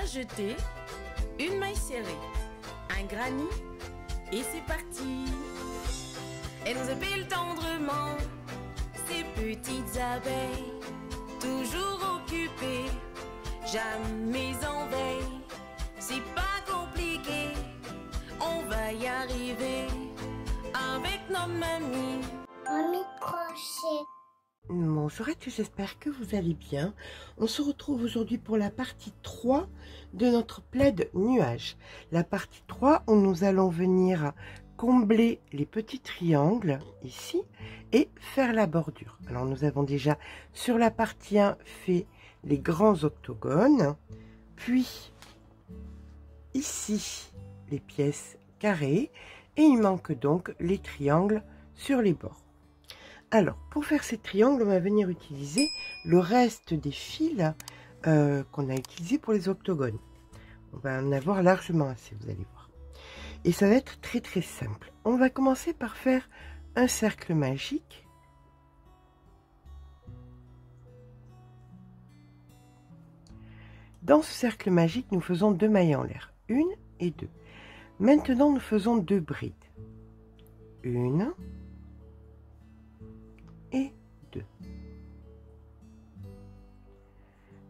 Un jeté, une maille serrée, un granit et c'est parti. Elle nous appelle tendrement, ces petites abeilles, toujours occupées, jamais en veille. C'est pas compliqué, on va y arriver avec nos mamies. Mamie crochet. Bonjour à tous, j'espère que vous allez bien. On se retrouve aujourd'hui pour la partie 3 de notre plaid nuage. La partie 3 où nous allons venir combler les petits triangles ici et faire la bordure. Alors nous avons déjà sur la partie 1 fait les grands octogones, puis ici les pièces carrées et il manque donc les triangles sur les bords. Alors, pour faire ces triangles, on va venir utiliser le reste des fils qu'on a utilisés pour les octogones. On va en avoir largement assez, vous allez voir. Et ça va être très très simple. On va commencer par faire un cercle magique. Dans ce cercle magique, nous faisons 2 mailles en l'air. 1 et 2. Maintenant, nous faisons 2 brides. 1 et 2.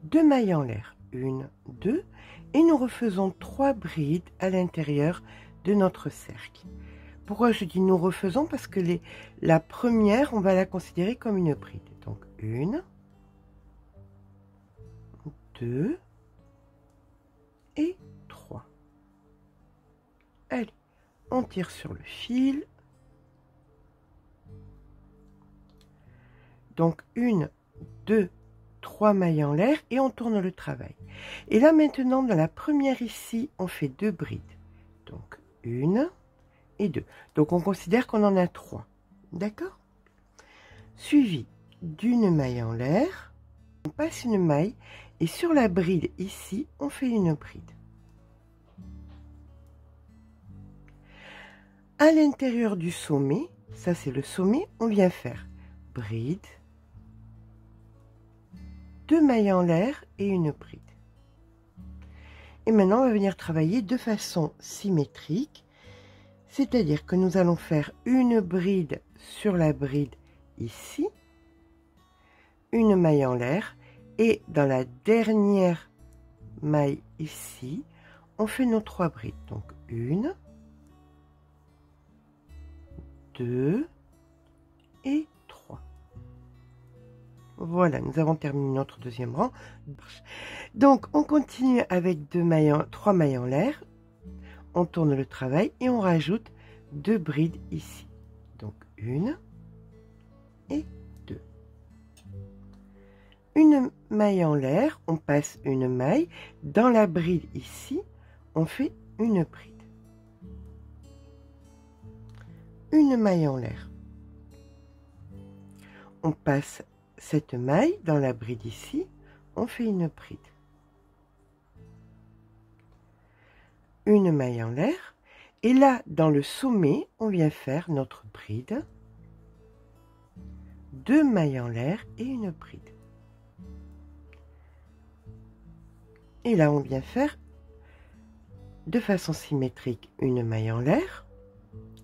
2 mailles en l'air, 1, 2, et nous refaisons 3 brides à l'intérieur de notre cercle. Pourquoi je dis nous refaisons? Parce que la première, on va la considérer comme une bride. Donc 1, 2 et 3. Allez, on tire sur le fil. Donc 1, 2, 3 mailles en l'air et on tourne le travail. Et là maintenant dans la première ici on fait 2 brides. Donc 1 et 2. Donc on considère qu'on en a 3. D'accord? Suivi d'une maille en l'air. On passe une maille et sur la bride ici on fait une bride. À l'intérieur du sommet, ça c'est le sommet, on vient faire bride, 2 mailles en l'air et une bride. Et maintenant, on va venir travailler de façon symétrique, c'est-à-dire que nous allons faire une bride sur la bride ici, une maille en l'air, et dans la dernière maille ici, on fait nos 3 brides. Donc 1, 2 et 3. Voilà, nous avons terminé notre deuxième rang. Donc, on continue avec 3 mailles en l'air. On tourne le travail et on rajoute 2 brides ici. Donc, 1 et 2. Une maille en l'air, on passe une maille. Dans la bride ici, on fait une bride. Une maille en l'air. On passe cette maille dans la bride ici, on fait une bride. Une maille en l'air. Et là, dans le sommet, on vient faire notre bride. 2 mailles en l'air et une bride. Et là, on vient faire de façon symétrique une maille en l'air.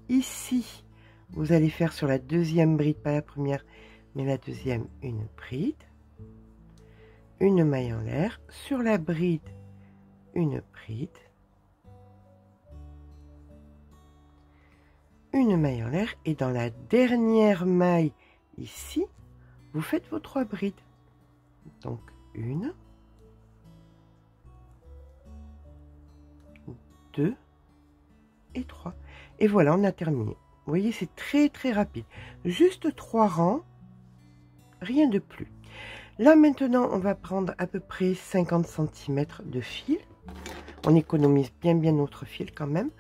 Ici, vous allez faire sur la deuxième bride, pas la première, mais la deuxième, une bride, une maille en l'air, sur la bride, une bride, une maille en l'air, et dans la dernière maille ici, vous faites vos 3 brides. Donc 1, 2 et 3. Et voilà, on a terminé. Vous voyez, c'est très très rapide. Juste 3 rangs. Rien de plus. Là maintenant, on va prendre à peu près 50 cm de fil. On économise bien notre fil quand même.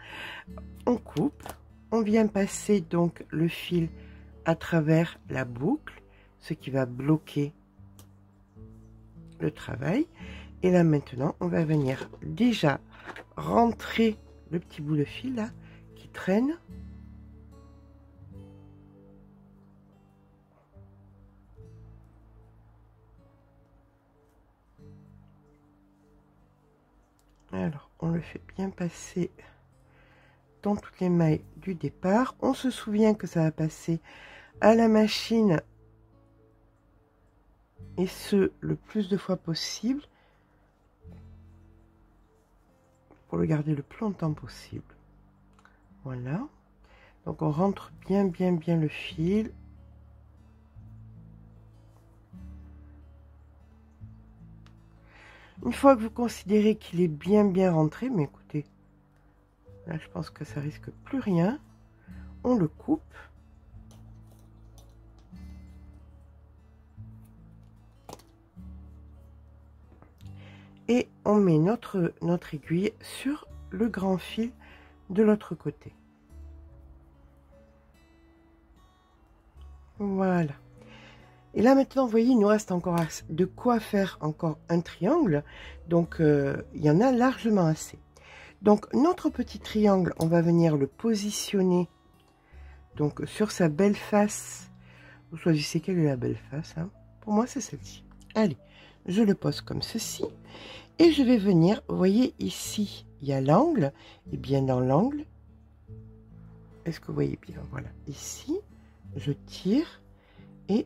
On coupe. On vient passer donc le fil à travers la boucle, ce qui va bloquer le travail. Et là maintenant, on va venir déjà rentrer le petit bout de fil là qui traîne. Alors, on le fait bien passer dans toutes les mailles du départ. On se souvient que ça va passer à la machine, et ce, le plus de fois possible, pour le garder le plus longtemps possible. Voilà. Donc, on rentre bien le fil. Une fois que vous considérez qu'il est bien rentré, mais écoutez, là je pense que ça risque plus rien, on le coupe. Et on met notre aiguille sur le grand fil de l'autre côté. Voilà. Et là maintenant, vous voyez, il nous reste encore de quoi faire encore un triangle. Donc, il y en a largement assez. Donc, notre petit triangle, on va venir le positionner donc sur sa belle face. Vous choisissez quelle est la belle face. Hein. Pour moi, c'est celle-ci. Allez, je le pose comme ceci. Et je vais venir, vous voyez, ici, il y a l'angle. Et bien dans l'angle, est-ce que vous voyez bien? Voilà, ici, je tire et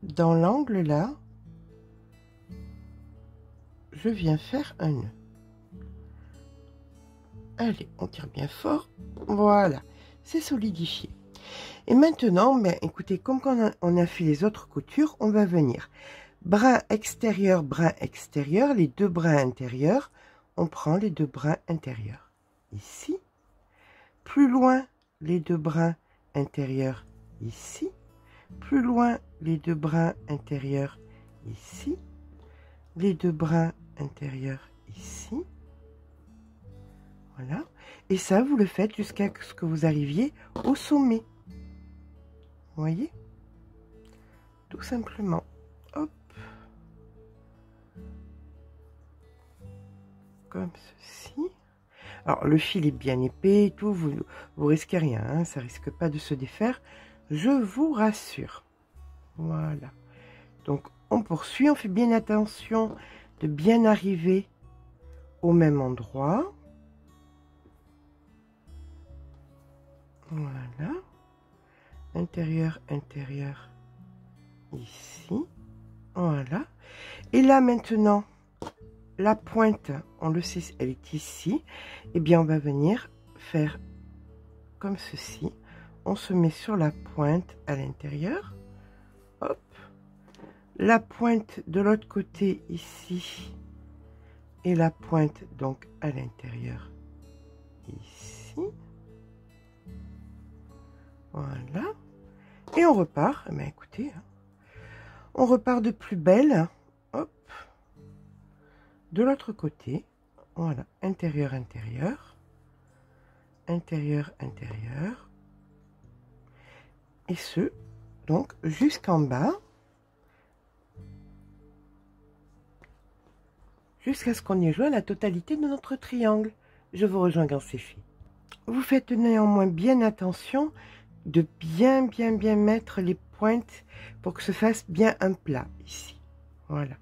dans l'angle là, je viens faire un nœud. Allez, on tire bien fort. Voilà, c'est solidifié. Et maintenant, ben, écoutez, comme on a fait les autres coutures, on va venir brin extérieur, les deux brins intérieurs. On prend les deux brins intérieurs ici. Plus loin, les deux brins intérieurs ici. Plus loin, les deux brins intérieurs ici. Les deux brins intérieurs ici. Voilà. Et ça, vous le faites jusqu'à ce que vous arriviez au sommet. Vous voyez? Tout simplement. Hop. Comme ceci. Alors, le fil est bien épais et tout. Vous risquez rien. Hein, ça risque pas de se défaire. Je vous rassure. Voilà. Donc, on poursuit. On fait bien attention de bien arriver au même endroit. Voilà. Intérieur, intérieur. Ici. Voilà. Et là, maintenant, la pointe, on le sait, elle est ici. Eh bien, on va venir faire comme ceci. On se met sur la pointe à l'intérieur. Hop. La pointe de l'autre côté ici. Et la pointe donc à l'intérieur ici. Voilà. Et on repart. Mais écoutez, on repart de plus belle. Hop. De l'autre côté. Voilà. Intérieur, intérieur. Intérieur, intérieur. Et ce, donc, jusqu'en bas. Jusqu'à ce qu'on ait joué la totalité de notre triangle. Je vous rejoins quand c'est fait. Vous faites néanmoins bien attention de bien mettre les pointes pour que se fasse bien un plat ici. Voilà.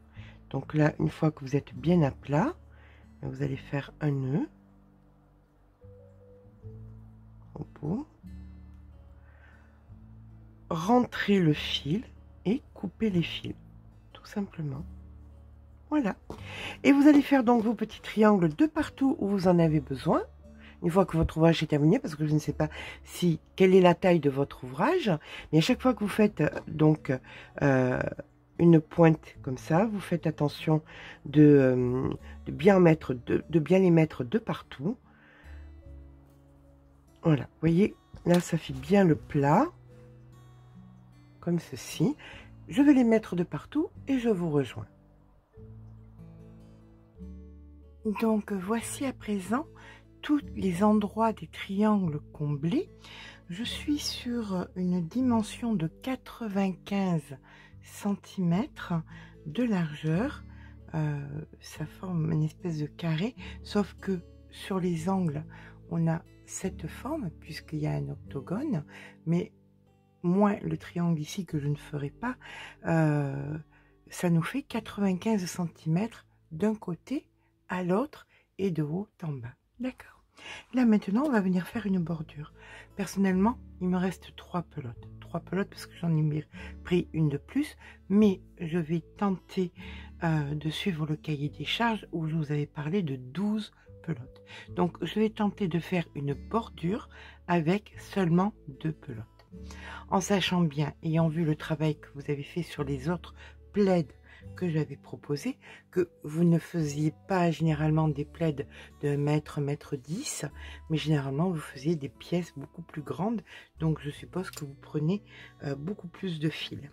Donc là, une fois que vous êtes bien à plat, vous allez faire un nœud au bout, rentrer le fil et couper les fils, tout simplement. Voilà. Et vous allez faire donc vos petits triangles de partout où vous en avez besoin. Une fois que votre ouvrage est terminé, parce que je ne sais pas quelle est la taille de votre ouvrage, mais à chaque fois que vous faites donc une pointe comme ça, vous faites attention de bien les mettre de partout. Voilà, vous voyez, là ça fait bien le plat, comme ceci. Je vais les mettre de partout et je vous rejoins. Donc voici à présent tous les endroits des triangles comblés. Je suis sur une dimension de 95 cm de largeur. Ça forme une espèce de carré, sauf que sur les angles, on a cette forme, puisqu'il y a un octogone, mais moins le triangle ici que je ne ferai pas, ça nous fait 95 cm d'un côté à l'autre et de haut en bas. D'accord. Là maintenant on va venir faire une bordure. Personnellement il me reste 3 pelotes. 3 pelotes parce que j'en ai pris une de plus, mais je vais tenter de suivre le cahier des charges où je vous avais parlé de 12 pelotes. Donc je vais tenter de faire une bordure avec seulement 2 pelotes. En sachant bien, ayant vu le travail que vous avez fait sur les autres plaids que j'avais proposé, que vous ne faisiez pas généralement des plaids de 1 mètre, 1 mètre 10, mais généralement vous faisiez des pièces beaucoup plus grandes, donc je suppose que vous prenez beaucoup plus de fil.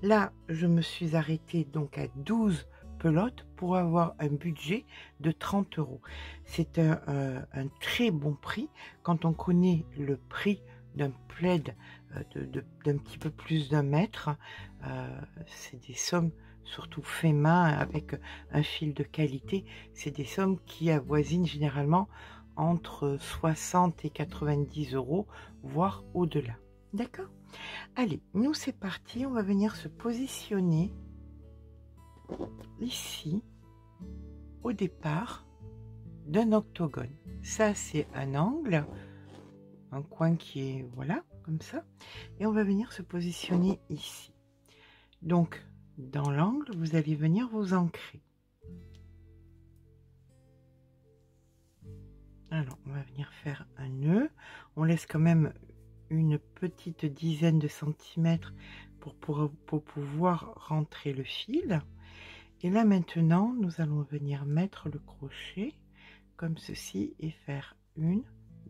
Là, je me suis arrêtée donc à 12 pelotes pour avoir un budget de 30 €. C'est un très bon prix quand on connaît le prix d'un plaid d'un petit peu plus d'1 mètre. C'est des sommes, surtout fait main avec un fil de qualité, c'est des sommes qui avoisinent généralement entre 60 et 90 €, voire au-delà. D'accord? Allez, nous c'est parti, on va venir se positionner ici au départ d'un octogone. Ça c'est un angle, un coin qui est voilà comme ça, et on va venir se positionner ici. Donc dans l'angle vous allez venir vous ancrer. Alors on va venir faire un nœud, on laisse quand même une petite dizaine de centimètres pour pouvoir rentrer le fil. Et là maintenant nous allons venir mettre le crochet comme ceci et faire 1,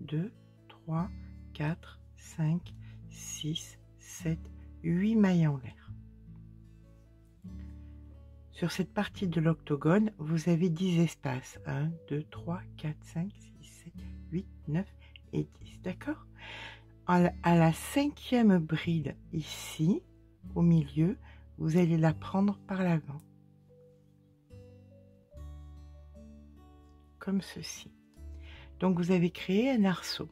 2, 3, 4, 5, 6, 7, 8 mailles en l'air. Sur cette partie de l'octogone, vous avez 10 espaces. 1, 2, 3, 4, 5, 6, 7, 8, 9 et 10. D'accord? À la 5e bride ici, au milieu, vous allez la prendre par l'avant. Comme ceci. Donc vous avez créé un arceau.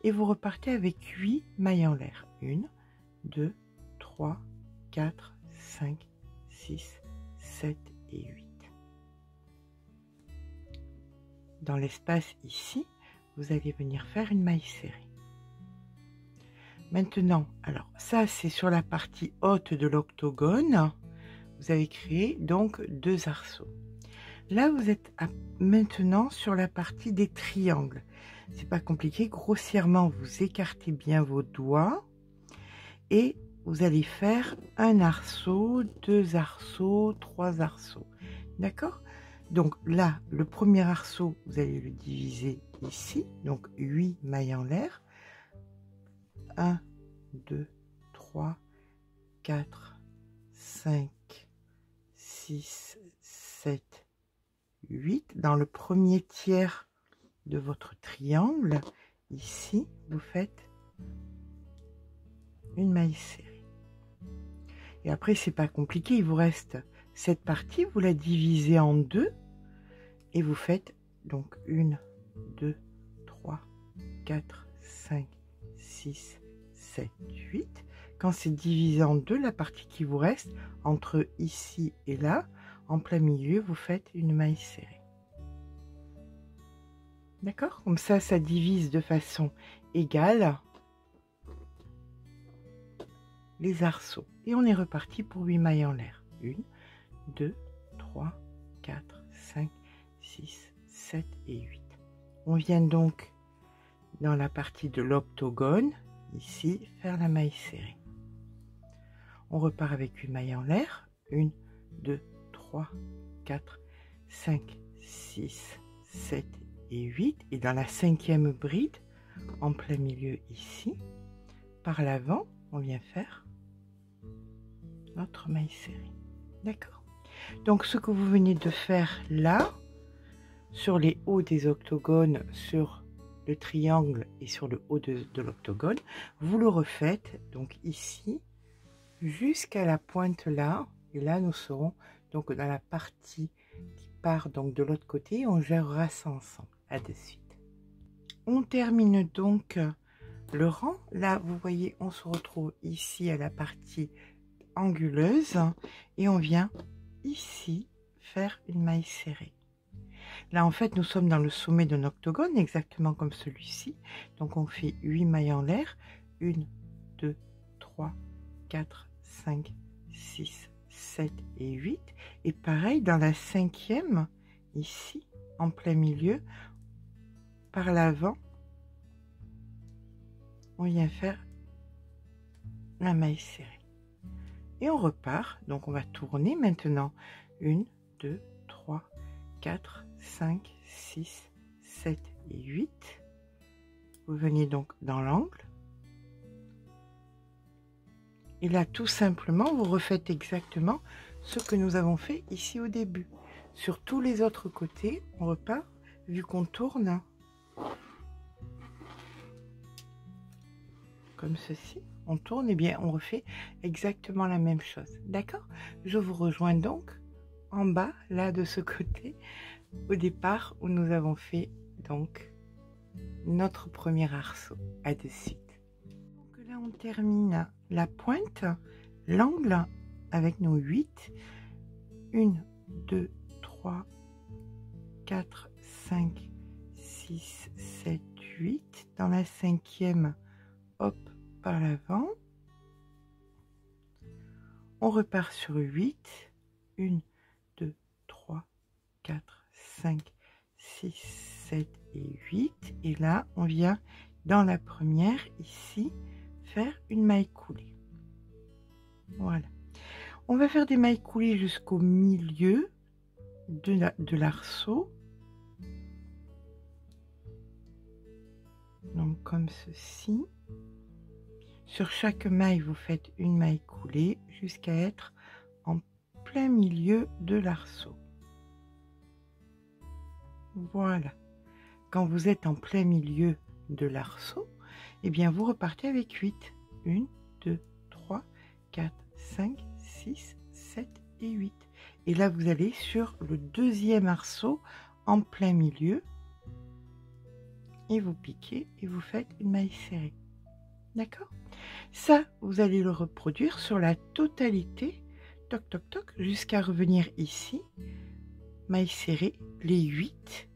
Et vous repartez avec 8 mailles en l'air. 1, 2, 3, 4, 5, 6, 7 et 8. Dans l'espace ici, vous allez venir faire une maille serrée. Maintenant, alors ça c'est sur la partie haute de l'octogone. Vous avez créé donc 2 arceaux. Là vous êtes maintenant sur la partie des triangles. C'est pas compliqué, grossièrement vous écartez bien vos doigts et vous allez faire un arceau, 2 arceaux, 3 arceaux. D'accord? Donc là, le premier arceau, vous allez le diviser ici, donc 8 mailles en l'air. 1, 2, 3, 4, 5, 6, 7, 8. Dans le premier tiers de votre triangle, ici, vous faites une maille serrée. Et après, c'est pas compliqué, il vous reste cette partie, vous la divisez en 2 et vous faites donc 1, 2, 3, 4, 5, 6, 7, 8. Quand c'est divisé en 2, la partie qui vous reste entre ici et là, en plein milieu, vous faites une maille serrée. D'accord? Comme ça, ça divise de façon égale les arceaux. Et on est reparti pour 8 mailles en l'air. 1, 2, 3, 4, 5, 6, 7 et 8. On vient donc dans la partie de l'octogone, ici, faire la maille serrée. On repart avec 8 mailles en l'air. 1, 2, 3, 4, 5, 6, 7 et 8. Et dans la 5e bride, en plein milieu ici, par l'avant, on vient faire notre maille serrée. D'accord? Donc ce que vous venez de faire là, sur les hauts des octogones, sur le triangle et sur le haut de l'octogone, vous le refaites donc ici jusqu'à la pointe là, et là nous serons donc dans la partie qui part donc de l'autre côté. On gérera ça ensemble. À de suite. On termine donc le rang. Là vous voyez, on se retrouve ici à la partie anguleuse et on vient ici faire une maille serrée. Là, en fait, nous sommes dans le sommet d'un octogone, exactement comme celui-ci. Donc, on fait 8 mailles en l'air. 1, 2, 3, 4, 5, 6, 7 et 8. Et pareil, dans la cinquième, ici, en plein milieu, par l'avant, on vient faire la maille serrée. Et on repart. Donc, on va tourner maintenant. 1, 2, 3, 4, 5, 6, 7 et 8. Vous venez donc dans l'angle. Et là, tout simplement, vous refaites exactement ce que nous avons fait ici au début. Sur tous les autres côtés, on repart, vu qu'on tourne comme ceci. On tourne, et bien on refait exactement la même chose. D'accord? Je vous rejoins donc en bas, là de ce côté, au départ où nous avons fait donc notre premier arceau. À de suite. Donc là on termine la pointe, l'angle avec nos 8. 1, 2, 3, 4, 5, 6, 7, 8. Dans la cinquième, hop, par l'avant. On repart sur 8. 1, 2, 3, 4, 5, 6, 7 et 8. Et là, on vient dans la première, ici, faire une maille coulée. Voilà. On va faire des mailles coulées jusqu'au milieu de l'arceau. Donc, comme ceci. Sur chaque maille, vous faites une maille coulée jusqu'à être en plein milieu de l'arceau. Voilà. Quand vous êtes en plein milieu de l'arceau, eh bien vous repartez avec 8. 1, 2, 3, 4, 5, 6, 7 et 8. Et là, vous allez sur le deuxième arceau en plein milieu et vous piquez et vous faites une maille serrée. D'accord? Ça, vous allez le reproduire sur la totalité, toc toc toc, jusqu'à revenir ici, maille serrée, les 8.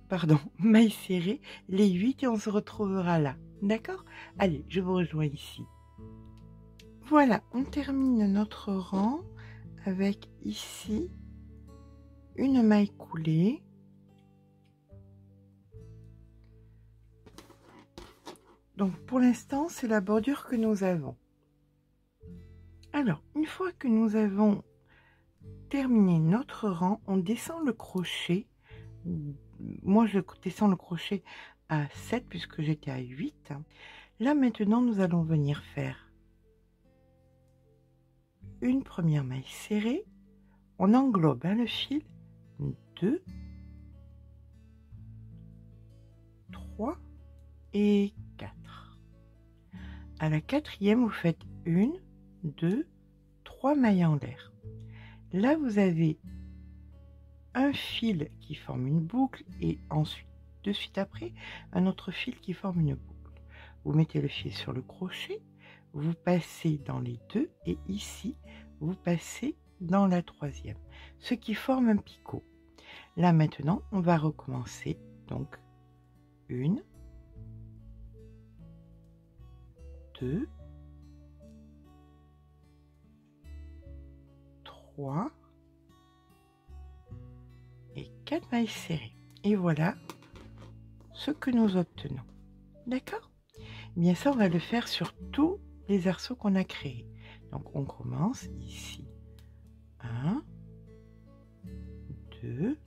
Pardon, maille serrée, les 8 et on se retrouvera là. D'accord? Allez, je vous rejoins ici. Voilà, on termine notre rang avec ici une maille coulée. Donc pour l'instant, c'est la bordure que nous avons. Alors, une fois que nous avons terminé notre rang, on descend le crochet. Moi, je descends le crochet à 7 puisque j'étais à 8. Là, maintenant, nous allons venir faire une première maille serrée. On englobe le fil. 2, 3 et 4. À la quatrième, vous faites 1, 2, 3 mailles en l'air. Là, vous avez un fil qui forme une boucle et ensuite, de suite après, un autre fil qui forme une boucle. Vous mettez le fil sur le crochet, vous passez dans les deux et ici, vous passez dans la troisième, ce qui forme un picot. Là, maintenant, on va recommencer. Donc, 1, 2, 3 et 4 mailles serrées. Et voilà ce que nous obtenons. D'accord? Bien ça, on va le faire sur tous les arceaux qu'on a créés. Donc, on commence ici. 1, 2,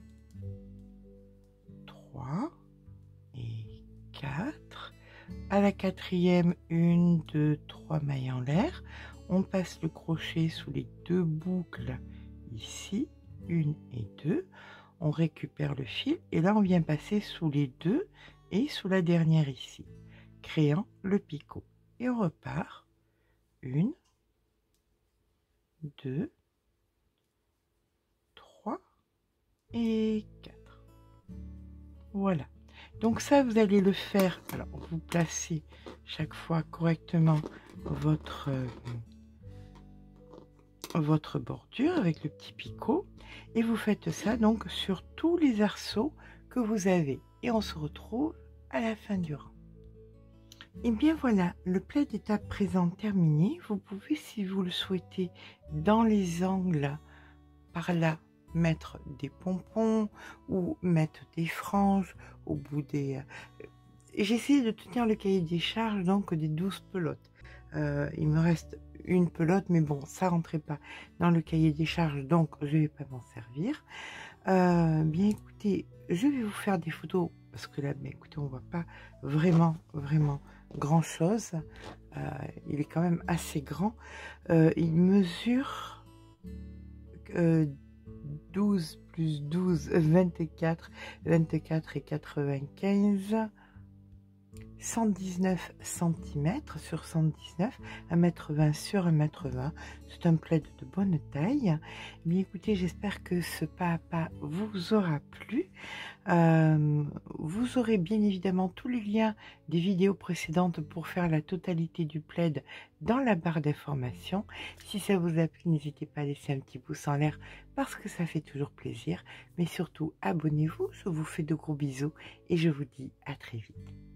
3 et 4. À la quatrième, 1, 2, 3 mailles en l'air. On passe le crochet sous les deux boucles ici, 1 et 2. On récupère le fil et là on vient passer sous les deux et sous la dernière ici, créant le picot. Et on repart. 1, 2, 3 et 4. Voilà. Donc ça, vous allez le faire. Alors, vous placez chaque fois correctement votre votre bordure avec le petit picot et vous faites ça donc sur tous les arceaux que vous avez et on se retrouve à la fin du rang. Et bien voilà, le plaid est à présent terminé. Vous pouvez, si vous le souhaitez, dans les angles par là mettre des pompons ou mettre des franges au bout des... J'ai essayé de tenir le cahier des charges donc des 12 pelotes. Il me reste une pelote, mais bon, ça rentrait pas dans le cahier des charges, donc je vais pas m'en servir. Bien écoutez, je vais vous faire des photos parce que là, ben, écoutez, on voit pas vraiment grand chose. Il est quand même assez grand. Il mesure 12 plus 12, 24, 24 et 95. 119 cm sur 119, 1,20 m sur 1,20 m. C'est un plaid de bonne taille. Mais écoutez, j'espère que ce pas à pas vous aura plu. Vous aurez bien évidemment tous les liens des vidéos précédentes pour faire la totalité du plaid dans la barre d'informations. Si ça vous a plu, n'hésitez pas à laisser un petit pouce en l'air parce que ça fait toujours plaisir. Mais surtout, abonnez-vous. Je vous fais de gros bisous et je vous dis à très vite.